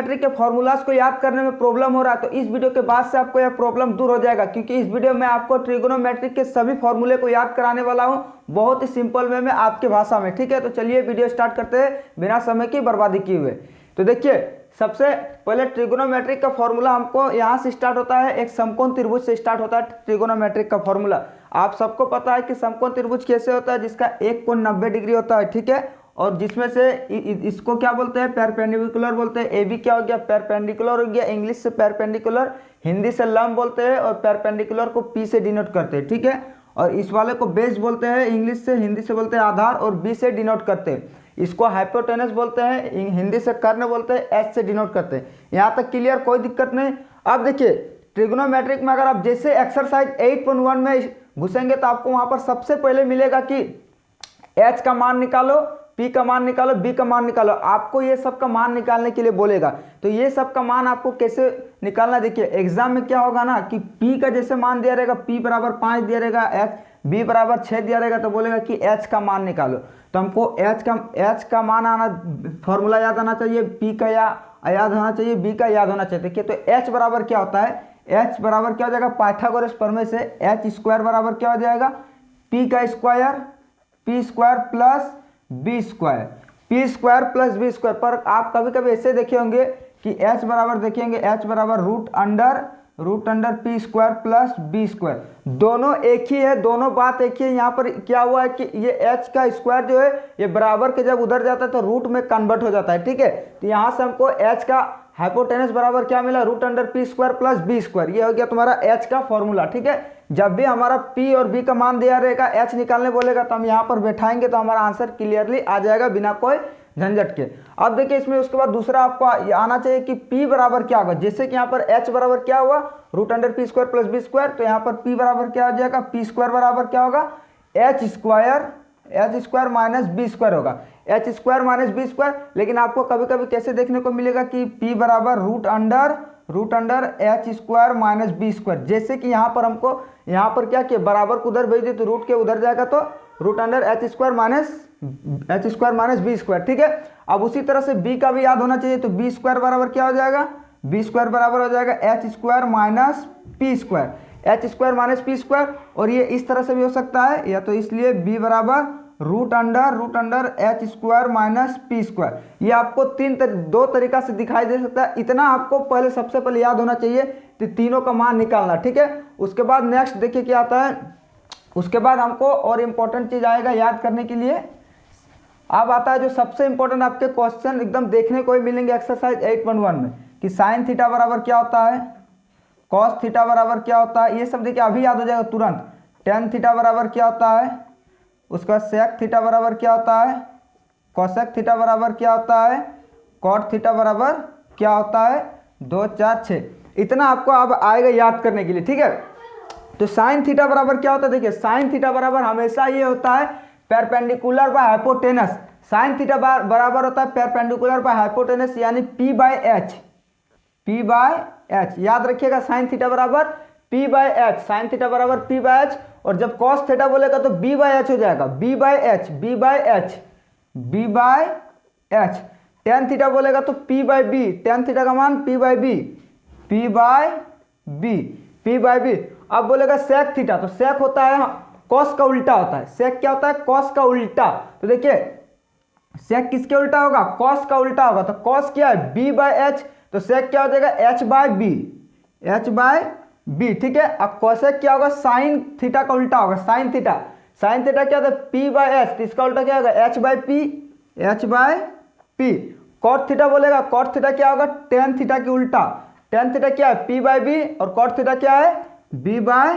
Trigonometry के formulas को याद करने में प्रॉब्लम हो रहा है तो इस वीडियो के बाद से आपको यह प्रॉब्लम दूर हो जाएगा, क्योंकि इस वीडियो में आपको ट्रिग्नोमेट्री के सभी फॉर्मूले को याद कराने वाला हूं बहुत ही सिंपल वे में आपके भाषा में। ठीक है, तो चलिए वीडियो स्टार्ट करते हैं बिना समय की बर्बादी किए हुए। तो देखिए, सबसे पहले ट्रिग्नोमेट्रिक का फॉर्मूला हमको यहाँ से स्टार्ट होता है, एक समकोण त्रिभुज से स्टार्ट होता है ट्रिग्नोमेट्रिक का फॉर्मूला। आप सबको पता है कि समकोण त्रिभुज कैसे होता है, जिसका एक कोण 90 डिग्री होता है। ठीक है, और जिसमें से इसको क्या बोलते हैं, परपेंडिकुलर बोलते हैं। ए बी क्या हो गया, परपेंडिकुलर हो गया, इंग्लिश से परपेंडिकुलर, हिंदी से लंब बोलते हैं, और परपेंडिकुलर को पी से डिनोट करते हैं। ठीक है, और इस वाले को बेस बोलते हैं, इंग्लिश से, हिंदी से बोलते हैं आधार, और बी से डिनोट करते हैं। इसको हाइपोटेनस बोलते हैं, हिंदी से कर्ण बोलते हैं, एच से डिनोट करते हैं। यहाँ तक क्लियर, कोई दिक्कत नहीं। अब देखिए, ट्रिग्नोमेट्रिक में अगर आप जैसे एक्सरसाइज 8.1 में घुसेंगे तो आपको वहाँ पर सबसे पहले मिलेगा कि एच का मान निकालो, पी का मान निकालो, बी का मान निकालो। आपको ये सब का मान निकालने के लिए बोलेगा। तो ये सब का मान आपको कैसे निकालना, देखिए एग्जाम में क्या होगा ना कि पी का जैसे मान दिया रहेगा, पी बराबर 5 दिया रहेगा, एच बी बराबर 6 दिया रहेगा, तो बोलेगा कि एच का मान निकालो। तो हमको एच का मान आना, फॉर्मूला याद आना चाहिए, पी का याद होना चाहिए, बी का याद होना चाहिए। देखिए, तो एच बराबर क्या होता है, एच बराबर क्या हो जाएगा, पाइथागोरस प्रमेय से एच स्क्वायर बराबर क्या हो जाएगा, पी का square, P square plus B square, P square plus B square. पर आप कभी कभी ऐसे देखे होंगे कि एच बराबर देखेंगे, एच बराबर root under P square plus B square. दोनों एक ही है, दोनों बात एक ही है। यहाँ पर क्या हुआ है कि ये एच का स्क्वायर जो है ये बराबर के जब उधर जाता है तो रूट में कन्वर्ट हो जाता है। ठीक है, तो यहाँ से हमको एच का हाइपोटेनस बराबर क्या मिला, root under P square plus B square. ये हो गया तुम्हारा एच का फॉर्मूला। ठीक है, जब भी हमारा पी और बी का मान दिया रहेगा, एच निकालने बोलेगा तो हम यहाँ पर बैठाएंगे तो हमारा आंसर क्लियरली आ जाएगा बिना कोई झंझट के। अब देखिए, इसमें उसके बाद दूसरा आपको आना चाहिए कि P बराबर क्या होगा। जैसे कि यहाँ पर H बराबर क्या हुआ, root under P square plus B square, तो यहाँ पर P बराबर क्या हो जाएगा, पी स्क्वायर बराबर क्या होगा, H square minus B square होगा, H square minus B square. लेकिन आपको कभी कभी कैसे देखने को मिलेगा कि P बराबर root under H square minus B square. जैसे कि यहाँ पर हमको यहाँ पर क्या किया, बराबर को उधर भेज दिए तो रूट के उधर जाएगा, तो root under H square minus B square. ठीक है, अब उसी तरह से बी का भी याद होना चाहिए, तो बी स्क्वायर बराबर क्या हो जाएगा, बी स्क्वायर बराबर हो जाएगा H square minus P square, H square minus P square. और ये इस तरह से भी हो सकता है, या तो इसलिए बी बराबर root under H square minus P square. ये आपको दो तरीका से दिखाई दे सकता है। इतना आपको पहले सबसे पहले याद होना चाहिए, तो तीनों का मान निकालना। ठीक है, उसके बाद नेक्स्ट देखिए क्या आता है, उसके बाद हमको और इम्पोर्टेंट चीज आएगा याद करने के लिए। अब आता है जो सबसे इंपॉर्टेंट आपके क्वेश्चन एकदम देखने को ही मिलेंगे एक्सरसाइज 8.1 में, कि साइन थीटा बराबर क्या होता है, कॉस थीटा बराबर क्या होता है। ये सब देखिए अभी याद हो जाएगा तुरंत। टेन थीटा बराबर क्या होता है, उसका सेक थीटा बराबर क्या होता है, कोसेक थीटा बराबर क्या होता है, कॉट थीटा बराबर क्या होता है, 2 4 6। इतना आपको अब आएगा याद करने के लिए। ठीक है, तो साइन थीटा बराबर क्या होता है, देखिए साइन थीटा बराबर हमेशा ये होता है perpendicular by hypotenuse. Sine theta बराबर होता है परपेंडिकुलर बाय हाइपोटेनस, यानी पी बाय एच। याद रखिएगा, साइन थीटा बराबर P by H, sine theta बराबर पी बाय एच। और जब कॉस थीटा बोलेगा तो बी बाय एच हो जाएगा, B by H. Tan theta बोलेगा तो P by B, tan theta का मान पी बाय बी। अब बोलेगा सेक थीटा, तो सेक होता है कॉस का उल्टा होता है। सेक क्या होता है, कॉस का उल्टा। तो देखिए सेक किसके उल्टा होगा, कॉस का उल्टा होगा। तो कॉस क्या है, बी बाय एच, तो सेक क्या हो जाएगा, एच बाय बी। ठीक है, अब कोसेक क्या होगा, साइन थीटा का उल्टा होगा, साइन थीटा क्या होता है, पी बाय एच, तो इसका उल्टा क्या होगा, H by P. Cot theta बोलेगा, कॉट थीटा क्या होगा, टेन थीटा की उल्टा। टेन थीटा क्या है, पी बाय बी, और कॉट थीटा क्या है, बी बाय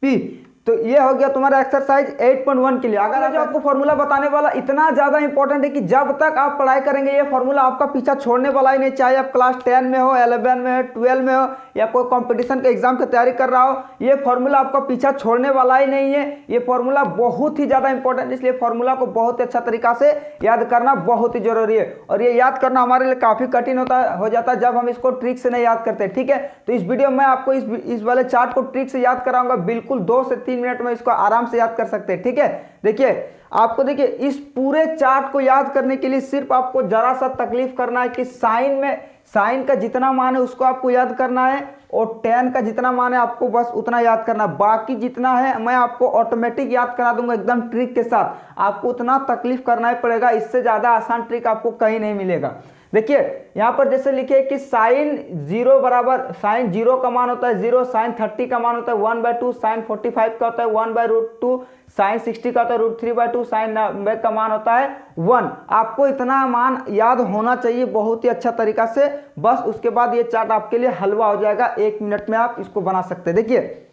पी। तो ये हो गया तुम्हारा एक्सरसाइज 8.1 के लिए। अगर जो आपको फॉर्मूला बताने वाला इतना ज्यादा इंपॉर्टेंट है कि जब तक आप पढ़ाई करेंगे ये फॉर्मूला आपका पीछा छोड़ने वाला ही नहीं, चाहे आप क्लास 10 में हो, 11 में हो, 12 में हो, या कोई कंपटीशन के एग्जाम की तैयारी कर रहा हो, ये फॉर्मूला आपका पीछा छोड़ने वाला ही नहीं है। ये फॉर्मूला बहुत ही ज्यादा इंपॉर्टेंट है, इसलिए फॉर्मूला को बहुत ही अच्छा तरीका से याद करना बहुत ही जरूरी है। और ये याद करना हमारे लिए काफी कठिन हो जाता है जब हम इसको ट्रिक से नहीं याद करते। ठीक है, तो इस वीडियो में आपको इस वाले चार्ट को ट्रिक से याद कराऊंगा, बिल्कुल 2 से 3 मिनट में इसको आराम से याद कर सकते हैं। ठीक है, देखिए आपको देखिए इस पूरे चार्ट को याद करने के लिए सिर्फ आपको जरा सा तकलीफ करना है कि साइन साइन का जितना मान है उसको आपको याद करना है और टेन का जितना मान है आपको बस उतना याद करना है। बाकी जितना है मैं आपको ऑटोमेटिक याद करा दूंगा एकदम ट्रिक के साथ, आपको उतना तकलीफ करना ही पड़ेगा, इससे ज़्यादा आसान ट्रिक आपको कहीं नहीं मिलेगा। देखिए यहाँ पर जैसे लिखे कि साइन 0 बराबर, साइन 0 का मान होता है 0, साइन 30 का मान होता है 1/2, साइन 45 का होता है 1/√2, साइन 60 का होता है √3/2, साइन 90 का मान होता है 1। आपको इतना मान याद होना चाहिए बहुत ही अच्छा तरीका से, बस उसके बाद ये चार्ट आपके लिए हलवा हो जाएगा, 1 मिनट में आप इसको बना सकते हैं। देखिए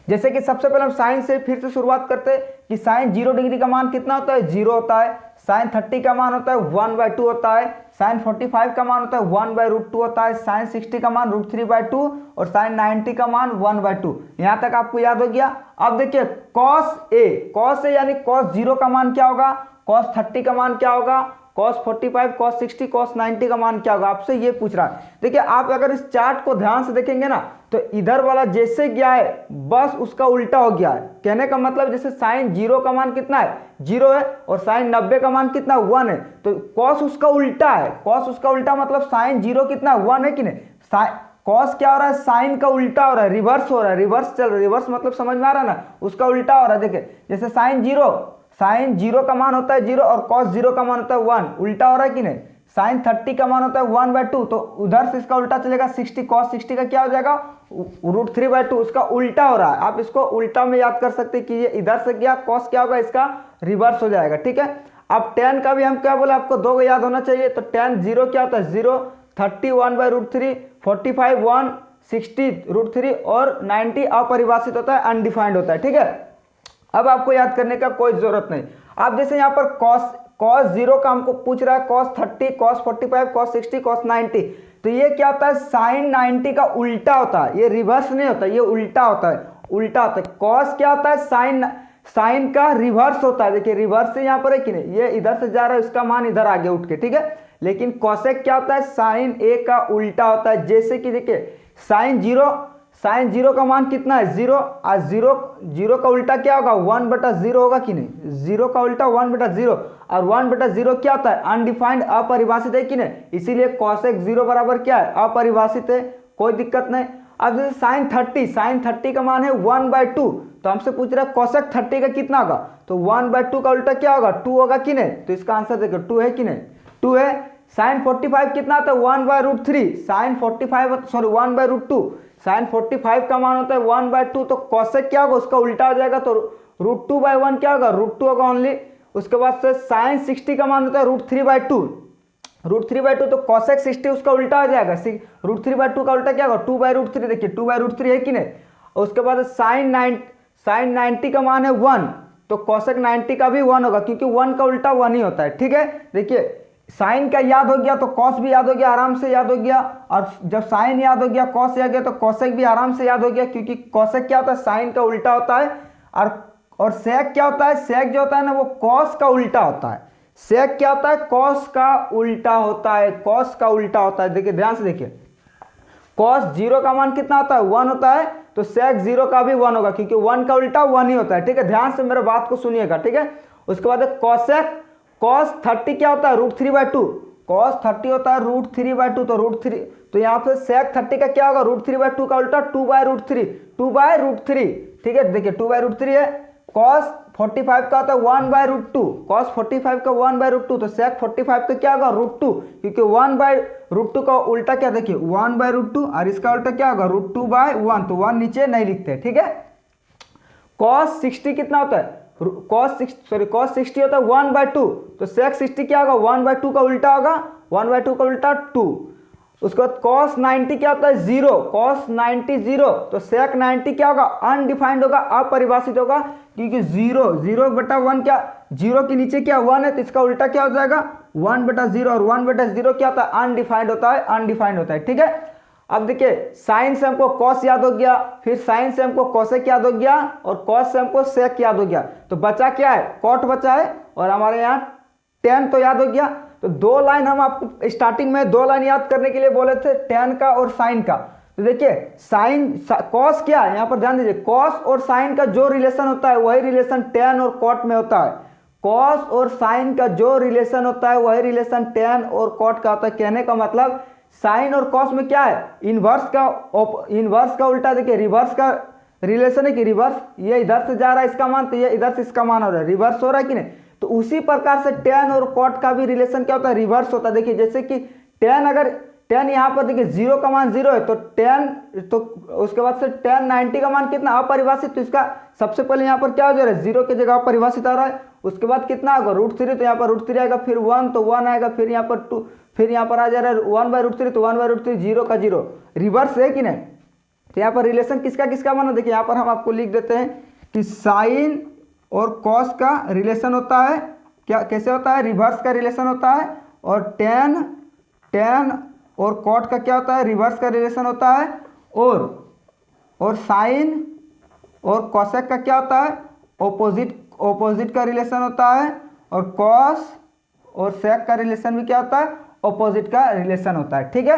जैसे कि सबसे पहले हम साइन से फिर से शुरुआत करते हैं कि साइन 0 डिग्री का मान कितना होता है 0 होता है, साइन 30 का मान होता है 1/2 होता है, साइन 45 का मान होता है 1/√2 होता है, साइन 60 का मान √3/2 और साइन 90 का मान 1/2। यहाँ तक आपको याद हो गया। अब देखिए कॉस ए यानी कॉस 0 का मान क्या होगा, कॉस 30 का मान क्या होगा, कॉस 45, कॉस 60, कॉस 90 का मान क्या होगा, आपसे ये पूछ रहा है। देखिए आप अगर इस चार्ट को ध्यान से देखेंगे ना तो इधर वाला जैसे गया है बस उसका उल्टा हो गया है। कहने का मतलब जैसे साइन 0 का मान कितना है 0 है और साइन 90 का मान कितना 1 है, तो कॉस उसका उल्टा है, कॉस उसका उल्टा मतलब साइन 0 कितना 1 है कि नहीं, कॉस क्या हो रहा है साइन का उल्टा हो रहा है, रिवर्स हो रहा है, रिवर्स चल रहा है, रिवर्स मतलब समझ में आ रहा है ना, उसका उल्टा हो रहा है। देखिए जैसे साइन 0 का मान होता है 0 और कॉस 0 का मान होता है 1, उल्टा हो रहा है कि नहीं। साइन 30 का मान होता है 1/2, तो उधर से इसका उल्टा चलेगा 60, कॉस 60 का क्या हो जाएगा √3/2, उसका उल्टा हो रहा है। आप इसको उल्टा में याद कर सकते हैं कि ये इधर से गया, कॉस क्या होगा इसका रिवर्स हो जाएगा, ठीक है। अब टेन का भी हम क्या बोले आपको 2 याद होना चाहिए, तो टेन 0 क्या होता है 0, 30 1/√3, 45 1, 60 √3 और 90 अपरिभाषित होता है, अनडिफाइंड होता है, ठीक है। अब आपको याद करने का कोई जरूरत नहीं। अब जैसे यहाँ पर कॉस 0 का हमको पूछ रहा है, कॉस 30, कॉस 45, कॉस 60, कॉस 90, तो ये क्या होता है साइन 90 का उल्टा होता है, ये रिवर्स नहीं होता, ये उल्टा होता है, उल्टा होता है। कॉस क्या होता है साइन का रिवर्स होता है। देखिए रिवर्स से यहाँ पर है कि नहीं, ये इधर से जा रहा है, इसका मान इधर आगे उठ के, ठीक है। लेकिन कॉसेक क्या होता है साइन ए का उल्टा होता है। जैसे कि देखिए साइन 0 का मान कितना है 0, और 0 का उल्टा क्या होगा 1/0 होगा कि नहीं, 0 का उल्टा 1/0 और 1/0 क्या होता है अनडिफाइंड, अपरिभाषित है कि नहीं, इसीलिए कॉसेक 0 बराबर क्या है अपरिभाषित है, कोई दिक्कत नहीं। अब जैसे साइन 30 का मान है 1/2, तो हमसे पूछ रहा है कॉसेक 30 का कितना होगा, तो 1/2 का उल्टा क्या होगा 2 होगा कि नहीं, तो इसका आंसर देखो 2 है कि नहीं, 2 है। साइन 45 कितना आता है 1/√3, साइन 45 सॉरी 1/√2, साइन 45 का मान होता है 1/2, तो कॉसेक क्या होगा उसका उल्टा हो जाएगा, तो √2/1 क्या होगा √2 होगा ओनली। उसके बाद से साइन 60 का मान होता है √3/2, तो कॉसेक 60 उसका उल्टा हो जाएगा, √3/2 का उल्टा क्या होगा 2/√3, देखिए 2/√3 है कि नहीं। उसके बाद साइन 90 का मान है 1, तो कॉसेक 90 का भी 1 होगा, क्योंकि 1 का उल्टा 1 ही होता है, ठीक है। देखिए साइन का याद हो गया तो कॉस भी याद हो गया, आराम से याद हो गया, और जब साइन याद हो गया कॉस याद गया तो कॉसेक भी आराम से याद हो गया, क्योंकि कॉसेक क्या होता है साइन का उल्टा होता है, और सेक क्या होता है, सेक जो होता है ना वो कॉस का उल्टा होता है। सेक क्या होता है कॉस का उल्टा होता है, कॉस का उल्टा होता है। देखिए ध्यान से देखिए, कॉस 0 का मान कितना होता है 1 होता है, तो सेक 0 का भी 1 होगा, क्योंकि 1 का उल्टा 1 ही होता है, ठीक है। ध्यान से मेरे बात को सुनिएगा, ठीक है। उसके बाद कॉसेक कॉस 30 क्या होता है √3/2, कॉस 30 होता है √3/2, तो √3, तो यहाँ पे सेक 30 का क्या होगा √3/2 का उल्टा 2/√3, ठीक है। देखिए 2/√3 है। कॉस 45 का होता है 1/√2, कॉस 45 का 1/√2, तो सेक 45 का क्या होगा √2, क्योंकि 1/√2 का उल्टा क्या देखिए 1/√2 और इसका उल्टा क्या होगा √2/1, तो 1 नीचे नहीं लिखते, ठीक है। कॉस 60 कितना होता है कॉस 60 होता है 1/2, तो सेक 60 क्या होगा 1/2 का उल्टा होगा, 1/2 का उल्टा 2। उसके बाद कॉस 90 क्या होता है 0, कॉस 90 0, तो सेक 90 क्या होगा अनडिफाइंड होगा, अपरिभाषित होगा, क्योंकि 0/1 क्या 0 के नीचे क्या 1 है, तो इसका उल्टा क्या हो जाएगा 1/0, और 1/0 क्या होता है अनडिफाइंड होता है, ठीक है। अब देखिए साइन से हमको कॉस याद हो गया, फिर साइन से हमको कॉसेक याद हो गया, और कॉस से हमको सेक याद हो गया, तो बचा क्या है कॉट बचा है, और हमारे यहाँ टेन तो याद हो गया। तो 2 लाइन हम आपको स्टार्टिंग में 2 लाइन याद करने के लिए बोले थे, टेन का और साइन का। तो देखिए साइन कॉस क्या है, यहाँ पर ध्यान दीजिए, कॉस और साइन का जो रिलेशन होता है वही रिलेशन टेन और कॉट में होता है। कॉस और साइन का जो रिलेशन होता है वही रिलेशन टेन और कॉट का होता है। कहने का मतलब साइन और कॉस में क्या है, इनवर्स का उल्टा देखिए रिवर्स का रिलेशन है कि रिवर्स, ये इधर से जा रहा है इसका मान, तो ये इधर से इसका मान हो रहा है, रिवर्स हो रहा है कि नहीं। तो उसी प्रकार से tan और cot का भी रिलेशन क्या होता है, रिवर्स होता है। देखिए जैसे कि tan, अगर tan यहाँ पर देखिए 0 का मान 0 है तो tan, तो उसके बाद से tan 90 का मान कितना अपरिभाषित, तो इसका सबसे पहले यहाँ पर क्या हो जा रहा है, 0 की जगह अपरिभाषित आ रहा है। उसके बाद कितना होगा √3, तो यहाँ पर √3 आएगा, फिर 1 तो 1 आएगा, फिर यहाँ पर 2, फिर यहाँ पर आ जा रहा है 1/√3, तो 1/√3 0 का 0, रिवर्स है कि नहीं। तो यहाँ पर रिलेशन किसका किसका बना, देखिए यहाँ पर हम आपको लिख देते हैं कि साइन और कॉस का रिलेशन होता है, क्या कैसे होता है, रिवर्स का रिलेशन होता है। और tan और कॉट का क्या होता है, रिवर्स का रिलेशन होता है। और साइन और कॉसेक का क्या होता है, ऑपोजिट का रिलेशन होता है। और कॉस और सेक का रिलेशन भी क्या होता है, ऑपोजिट का रिलेशन होता है। ठीक है,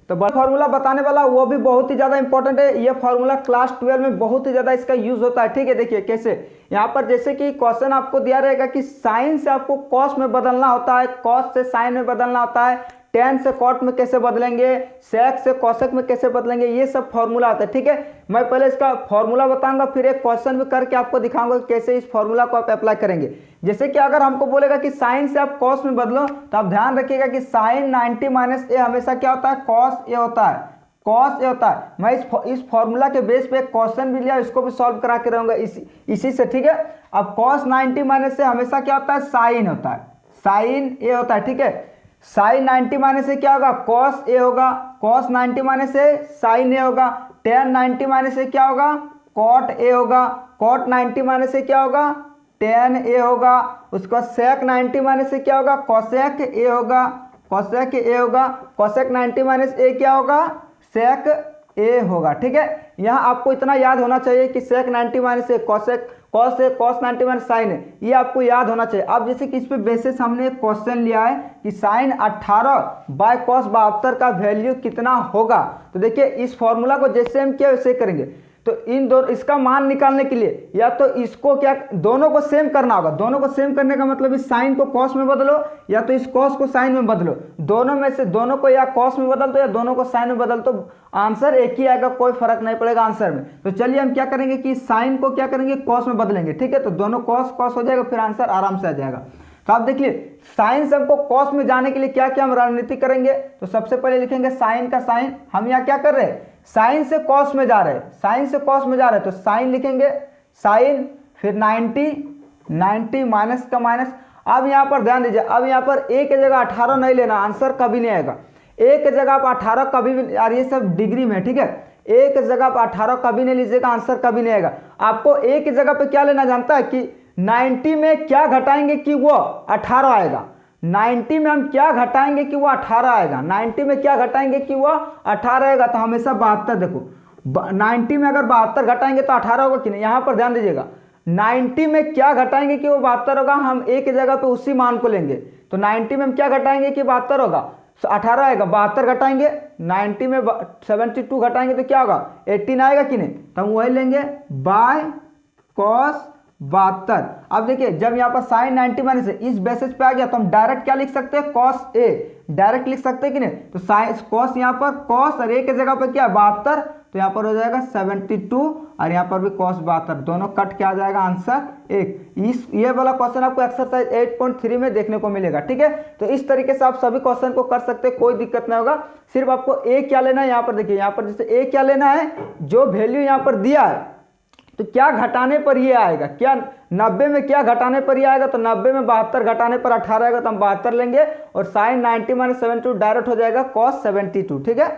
तो फॉर्मूला बताने वाला वो भी बहुत ही ज़्यादा इंपॉर्टेंट है। ये फॉर्मूला क्लास 12 में बहुत ही ज़्यादा इसका यूज होता है। ठीक है, देखिए कैसे, यहाँ पर जैसे कि क्वेश्चन आपको दिया रहेगा कि साइन से आपको कॉस में बदलना होता है, कॉस से साइन में बदलना होता है, tan से कॉट में कैसे बदलेंगे, सेक से कॉसेक में कैसे बदलेंगे, ये सब फॉर्मूला आता है। ठीक है, मैं पहले इसका फॉर्मूला बताऊंगा, फिर एक क्वेश्चन भी करके आपको दिखाऊंगा कैसे इस फॉर्मूला को आप अप्लाई करेंगे। जैसे कि अगर हमको बोलेगा कि साइन से आप कॉस में बदलो, तो आप ध्यान रखिएगा कि साइन 90 - a हमेशा क्या होता है, कॉस ए होता है, कॉस ए होता है। मैं इस फॉर्मूला के बेस पे एक क्वेश्चन भी लिया, इसको भी सॉल्व करा के रहूंगा इसी से। ठीक है, अब कॉस 90 - a हमेशा क्या होता है, साइन होता है, साइन ए होता है। ठीक है, साइन 90 - से क्या होगा, कॉस ए होगा, कॉस 90 - से साइन ए होगा, tan 90 - से क्या होगा, कॉट ए होगा, कॉट 90 - से क्या होगा, tan ए होगा। उसके बाद सेक 90 - से क्या होगा, कॉसेक ए होगा, कॉसेक ए होगा, कॉसेक 90 - से क्या होगा, सेक ए होगा। ठीक है, यहाँ आपको इतना याद होना चाहिए कि सेक 90 - से कॉसेक, कॉस है, कॉस 90 - साइन है, ये आपको याद होना चाहिए। अब जैसे कि इस पे बेसिस हमने एक क्वेश्चन लिया है कि साइन 18/cos 72 का वैल्यू कितना होगा। तो देखिए इस फॉर्मूला को जैसे हम किया वैसे करेंगे। तो इन दोनों, इसका मान निकालने के लिए या तो इसको क्या, दोनों को सेम करना होगा। दोनों को सेम करने का मतलब इस साइन को कॉस में बदलो या तो इस कॉस को साइन में बदलो, दोनों में से दोनों को या कॉस में बदल दो या दोनों को साइन में बदल, तो आंसर एक ही आएगा, कोई फर्क नहीं पड़ेगा आंसर में। तो चलिए हम क्या करेंगे कि साइन को क्या करेंगे, कॉस में बदलेंगे। ठीक है, तो दोनों कॉस कॉस हो जाएगा, फिर आंसर आराम से आ जाएगा। तो आप देखिए साइन से हमको कॉस में जाने के लिए क्या क्या हम रणनीति करेंगे। तो सबसे पहले लिखेंगे साइन का साइन, हम यहाँ क्या कर रहे हैं, साइन से कॉस में जा रहे हैं, साइन से कॉस में जा रहे हैं, तो साइन लिखेंगे साइन, फिर 90 माइनस का माइनस। अब यहाँ पर ध्यान दीजिए, अब यहाँ पर a की जगह 18 नहीं लेना, आंसर कभी नहीं आएगा। a की जगह आप 18 कभी भी, यार ये सब डिग्री में, ठीक है, a की जगह आप 18 कभी नहीं लीजिएगा, आंसर कभी नहीं आएगा। आपको a की जगह पे क्या लेना जानता है कि 90 में क्या घटाएंगे कि वो 18 आएगा। 90 में हम क्या घटाएंगे कि वो 18 आएगा, 90 में क्या घटाएंगे कि वो 18 आएगा। तो हमेशा 72, देखो 90 में अगर 72 घटाएंगे तो 18 होगा कि नहीं। यहाँ पर ध्यान दीजिएगा, 90 में क्या घटाएंगे कि वो 72 होगा, हम a की जगह पे उसी मान को लेंगे। तो 90 में हम क्या घटाएंगे कि 72 होगा, तो 18 आएगा, 72 घटाएंगे, 90 में 72 घटाएंगे तो क्या होगा, 18 आएगा कि नहीं। तो हम वही लेंगे बाय कॉस 72। अब देखिए जब यहाँ पर साइन 90 माइनस से इस बेसिस पे आ गया तो हम डायरेक्ट क्या लिख सकते हैं, कॉस ए डायरेक्ट लिख सकते हैं कि नहीं। तो साइन कॉस यहाँ पर कॉस और ए के जगह पे क्या 72, तो यहाँ पर हो जाएगा 72 और यहाँ पर भी कॉस 72, दोनों कट के आ जाएगा आंसर एक। ये वाला क्वेश्चन आपको एक्सरसाइज 8.3 में देखने को मिलेगा। ठीक है, तो इस तरीके से आप सभी क्वेश्चन को कर सकते हैं, कोई दिक्कत नहीं होगा। सिर्फ आपको ए क्या लेना है, यहाँ पर देखिए, यहाँ पर जैसे ए क्या लेना है, जो वैल्यू यहाँ पर दिया है तो क्या घटाने पर ये आएगा, क्या 90 में क्या घटाने पर ये आएगा, तो 90 में 72 घटाने पर 18 आएगा, तो हम 72 लेंगे और साइन 90 माइनस 72 डायरेक्ट हो जाएगा कॉस 72। ठीक है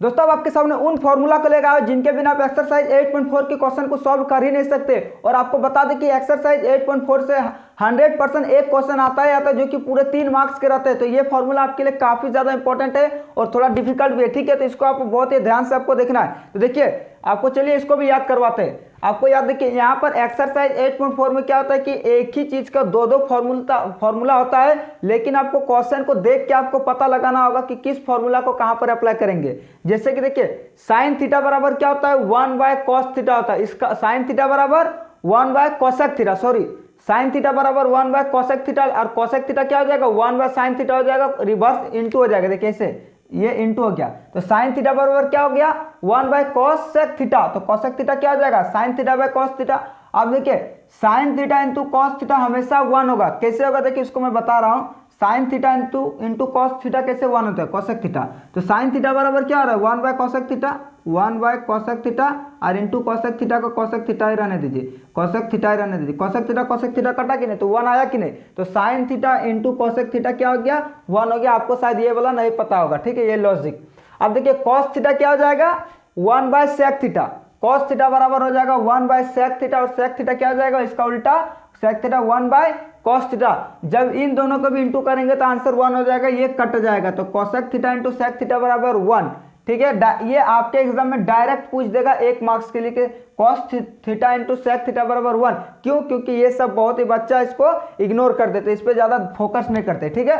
दोस्तों, अब आपके सामने उन फॉर्मूला को लेकर आए जिनके बिना आप एक्सरसाइज 8.4 के क्वेश्चन को सॉल्व कर ही नहीं सकते। और आपको बता दें कि एक्सरसाइज 8.4 से 100% एक क्वेश्चन आता है जो कि पूरे 3 मार्क्स के रहते हैं। तो ये फॉर्मूला आपके लिए काफी ज्यादा इंपॉर्टेंट है और थोड़ा डिफिकल्ट भी है। ठीक है, तो इसको आपको बहुत ही ध्यान से आपको देखना है। तो देखिए आपको, चलिए इसको भी याद करवाते हैं। आपको याद देखिए, यहाँ पर एक्सरसाइज 8.4 में क्या होता है कि एक ही चीज का दो फॉर्मूला होता है, लेकिन आपको क्वेश्चन को देख के आपको पता लगाना होगा कि किस फॉर्मूला को कहां पर अप्लाई करेंगे। जैसे कि देखिए साइन थीटा बराबर क्या होता है, 1/cos थीटा होता है। इसका साइन थीटा बराबर 1/cosec theta, sorry sine theta बराबर 1/cosec थीटा, और cosec थीटा क्या हो जाएगा 1/sin थीटा हो जाएगा, रिवर्स इनटू हो जाएगा। देखिए ऐसे ये इंटू हो गया, तो साइन थीटा बराबर क्या हो गया 1 बाय कॉसेक थीटा। तो कॉसेक थीटा क्या हो जाएगा sine theta by cos theta. अब देखिए sine theta into cos theta हमेशा 1 होगा। कैसे होगा देखिए इसको मैं बता रहा हूँ, sine theta into cos theta कैसे 1 होता है कोसेक थीटा। तो साइन थीटा बराबर क्या हो रहा है 1 bye cosec theta, 1 bye cosec theta और इंटू कोसेक थीटा को कोसेक थीटा ही रहने दीजिए, कोसेक थीटा ही रहने दीजिए। कोसेक थीटा कटा कि नहीं, तो 1 आया कि नहीं। तो sine theta into cosec theta क्या हो गया 1 हो गया। आपको शायद ये वाला नहीं पता होगा, ठीक है, ये लॉजिक। अब देखिए कॉस थीटा क्या हो जाएगा 1 by sec theta. Cos theta बराबर हो जाएगा 1 बाय सेक थीटा, और सेक थीटा क्या हो जाएगा इसका उल्टा sec theta 1 by cos theta. जब इन दोनों को भी इंटू करेंगे तो आंसर 1 हो जाएगा, ये कट जाएगा। तो cosec theta into sec theta बराबर 1, ठीक है। ये आपके एग्जाम में डायरेक्ट पूछ देगा 1 मार्क्स के लिए, cos theta into sec theta बराबर 1। क्यों? क्योंकि ये सब बहुत ही बच्चा इसको इग्नोर कर देते, इस पर ज्यादा फोकस नहीं करते, ठीक है।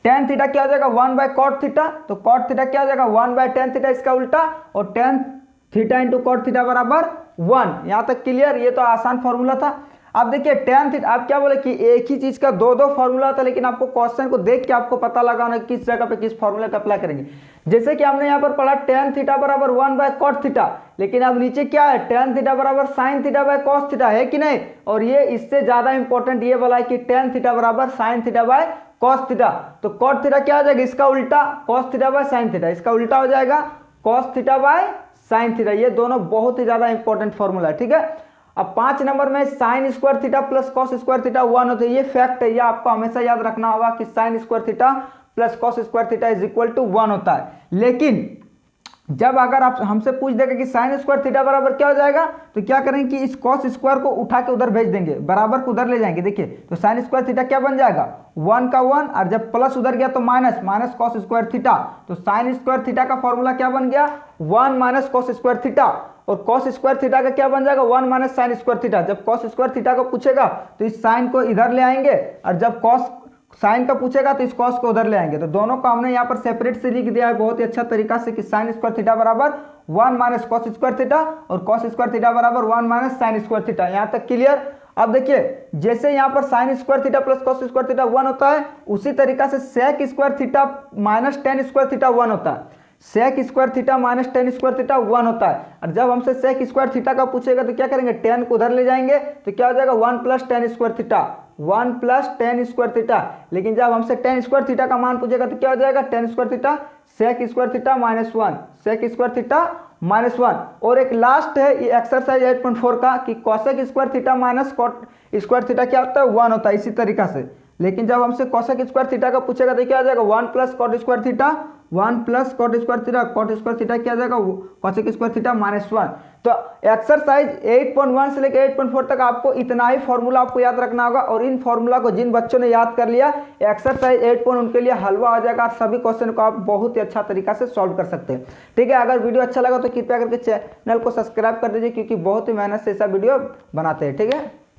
टेन थीटा क्या हो जाएगा 1 बाय कॉट थीटा। तो कॉट थीटा क्या हो जाएगा 1 बाय टेन थीटा, इसका उल्टा, और tan theta into cot theta बराबर 1। यहां तक क्लियर? ये तो आसान फॉर्मूला था। अब देखिए टेन थीटा, आप क्या बोले कि एक ही चीज का दो फॉर्मूला था, लेकिन आपको क्वेश्चन को देख के आपको पता लगाना किस जगह पे किस फॉर्मूले का अप्लाई करेंगे। जैसे कि हमने यहाँ पर पढ़ा टेन थीटा बराबर 1 बाय कॉट थीटा, लेकिन अब नीचे क्या है टेन थीटा बराबर sine theta by cos theta, है कि नहीं। और ये इससे ज्यादा इंपॉर्टेंट ये वाला है कि टेन थीटा बराबर sine theta by cos theta. तो कॉट थीटा क्या हो जाएगा इसका उल्टा, cos theta by sine theta, इसका उल्टा हो जाएगा cos theta by sine theta. ये दोनों बहुत ही ज्यादा इंपॉर्टेंट फॉर्मूला है, ठीक है। अब 5 नंबर में sign square theta plus cos square theta 1 होता है। ये फैक्ट है, ये आपको हमेशा याद रखना होगा कि sin square theta plus cos square theta is equal to 1 होता है। लेकिन जब अगर आप हमसे पूछ देगा कि साइन स्क्वायर थीटा बराबर क्या हो जाएगा, तो क्या करेंगे कि इस कॉस स्क्वायर को उठा के उधर भेज देंगे, बराबर को उधर ले जाएंगे। देखिए तो साइन स्क्वायर थीटा क्या बन जाएगा 1 का 1, और जब प्लस उधर गया तो माइनस कॉस स्क्वायर थीटा। तो साइन स्क्वायर थीटा का फॉर्मूला क्या बन गया 1 माइनस कॉस स्क्वायर थीटा, और कॉस स्क्वायर थीटा का क्या बन जाएगा 1 माइनस साइन स्क्वायर थीटा। जब कॉस स्क्वायर थीटा को पूछेगा तो इस साइन को इधर ले आएंगे, और जब कॉस साइन का पूछेगा तो इस कॉस को उधर ले आएंगे। तो दोनों को हमने यहाँ पर सेपरेट से लिख दिया है बहुत ही अच्छा तरीका से कि साइन स्क्वायर थीटा बराबर 1 माइनस कॉस स्क्वायर थीटा, और कॉस स्क्वायर थीटा बराबर 1 माइनस साइन स्क्वायर थीटा। यहाँ तक क्लियर? अब देखिए जैसे यहाँ पर sin square theta plus cos square theta 1 होता है, उसी तरीका से sec square theta minus tan square theta 1 होता है। Sec square theta minus tan square theta 1 होता है। और जब हमसे सेक स्क्वायर थीटा का पूछेगा तो क्या करेंगे, टेन को उधर ले जाएंगे, तो क्या हो जाएगा 1 plus ten square theta, 1 plus ten square theta. लेकिन जब हमसे टेन स्क्वायर थीटा का मान पूछेगा तो क्या हो जाएगा tan square theta sec square theta minus 1, sec square theta minus 1। और एक लास्ट है ये एक्सरसाइज 8.4 का कि cosec square theta minus cot square theta क्या होता है 1 होता है, इसी तरीका से। लेकिन जब हमसे कॉसेक स्क्वायर थीटा का पूछेगा तो क्या आ जाएगा 1 plus cot square theta, 1 plus cot square theta, cot square theta क्या आ जाएगा कॉसेक स्क्वायर थीटा माइनस 1। तो एक्सरसाइज 8.1 से लेकर 8.4 तक आपको इतना ही फॉर्मूला आपको याद रखना होगा। और इन फॉर्मूला को जिन बच्चों ने याद कर लिया एक्सरसाइज 8 उनके लिए हलवा हो जाएगा, सभी क्वेश्चन को आप बहुत ही अच्छा तरीका से सॉल्व कर सकते हैं, ठीक है। अगर वीडियो अच्छा लगा तो कृपया करके चैनल को सब्सक्राइब कर दीजिए, क्योंकि बहुत ही मेहनत से ऐसा वीडियो बनाते हैं, ठीक है।